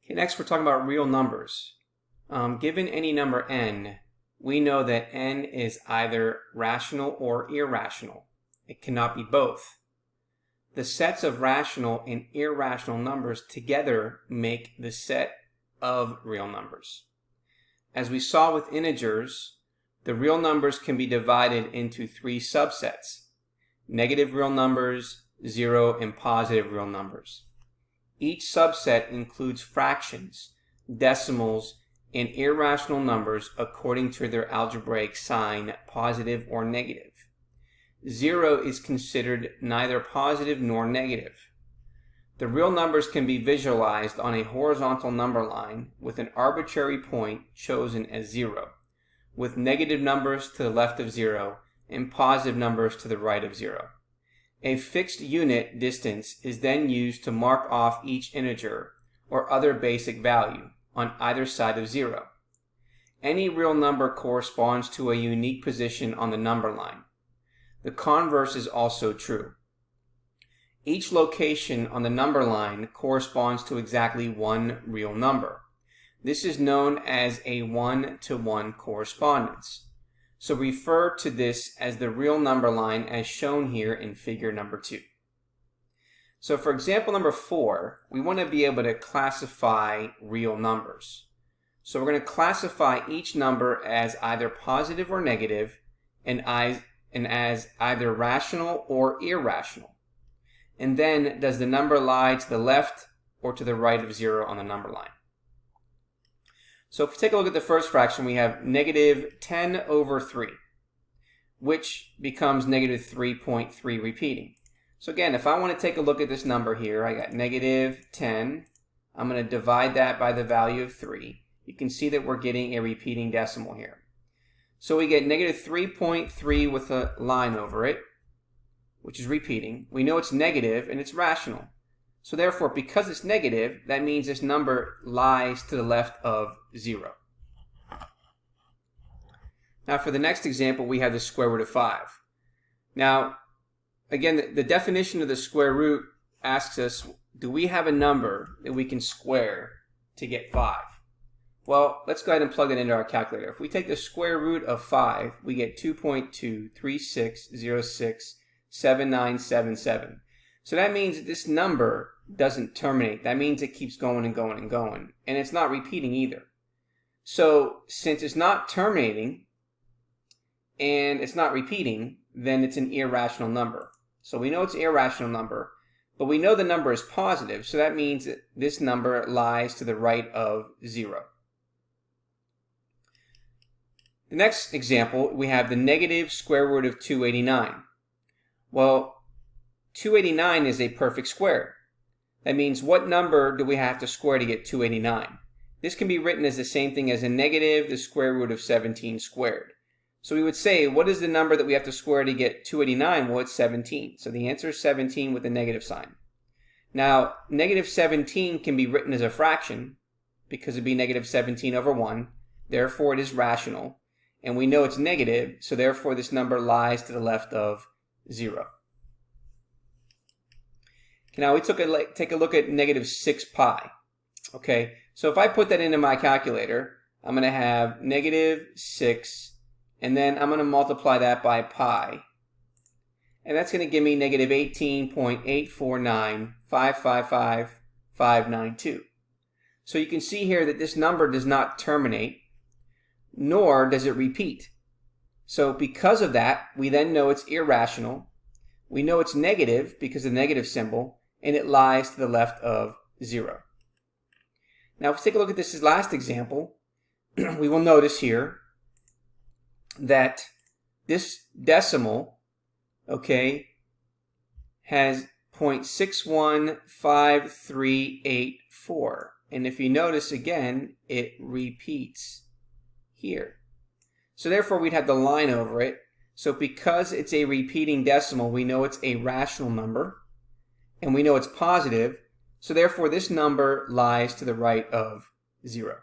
Okay, next we're talking about real numbers. Given any number n, we know that n is either rational or irrational. It cannot be both. The sets of rational and irrational numbers together make the set of real numbers. As we saw with integers, the real numbers can be divided into three subsets: negative real numbers, zero, and positive real numbers. Each subset includes fractions, decimals, and irrational numbers according to their algebraic sign, positive or negative. Zero is considered neither positive nor negative. The real numbers can be visualized on a horizontal number line with an arbitrary point chosen as 0, with negative numbers to the left of 0 and positive numbers to the right of 0. A fixed unit distance is then used to mark off each integer or other basic value on either side of 0. Any real number corresponds to a unique position on the number line. The converse is also true. Each location on the number line corresponds to exactly one real number. This is known as a one-to-one correspondence. So refer to this as the real number line as shown here in figure number 2. So for example number 4, we want to be able to classify real numbers. So we're going to classify each number as either positive or negative and as either rational or irrational. And then, does the number lie to the left or to the right of 0 on the number line? So if we take a look at the first fraction, we have negative 10 over 3, which becomes negative 3.3 repeating. So again, if I want to take a look at this number here, I got negative 10. I'm going to divide that by the value of 3. You can see that we're getting a repeating decimal here. So we get negative 3.3 with a line over it, which is repeating. We know it's negative and it's rational. So therefore, because it's negative, that means this number lies to the left of 0. Now for the next example, we have the square root of 5. Now, again, the definition of the square root asks us, do we have a number that we can square to get 5? Well, let's go ahead and plug it into our calculator. If we take the square root of 5, we get 2.236067977. So that means that this number doesn't terminate. That means it keeps going and going and going. And it's not repeating either. So since it's not terminating and it's not repeating, then it's an irrational number. So we know it's an irrational number, but we know the number is positive. So that means that this number lies to the right of 0. The next example, we have the negative square root of 289. Well, 289 is a perfect square. That means what number do we have to square to get 289? This can be written as the same thing as a negative the square root of 17 squared. So we would say, what is the number that we have to square to get 289? Well, it's 17. So the answer is 17 with a negative sign. Now, negative 17 can be written as a fraction because it'd be negative 17 over 1. Therefore, it is rational. And we know it's negative, so therefore this number lies to the left of 0. Okay, now we take a look at negative 6 pi. Okay, so if I put that into my calculator, I'm going to have negative 6, and then I'm going to multiply that by pi. And that's going to give me negative 18.849555592. So you can see here that this number does not terminate, nor does it repeat. So because of that, we then know it's irrational. We know it's negative because of the negative symbol, and it lies to the left of 0. Now if we take a look at this last example, we will notice here that this decimal, okay, has 0.615384. And if you notice again, it repeats here. So therefore we'd have the line over it. So because it's a repeating decimal, we know it's a rational number and we know it's positive. So therefore this number lies to the right of 0.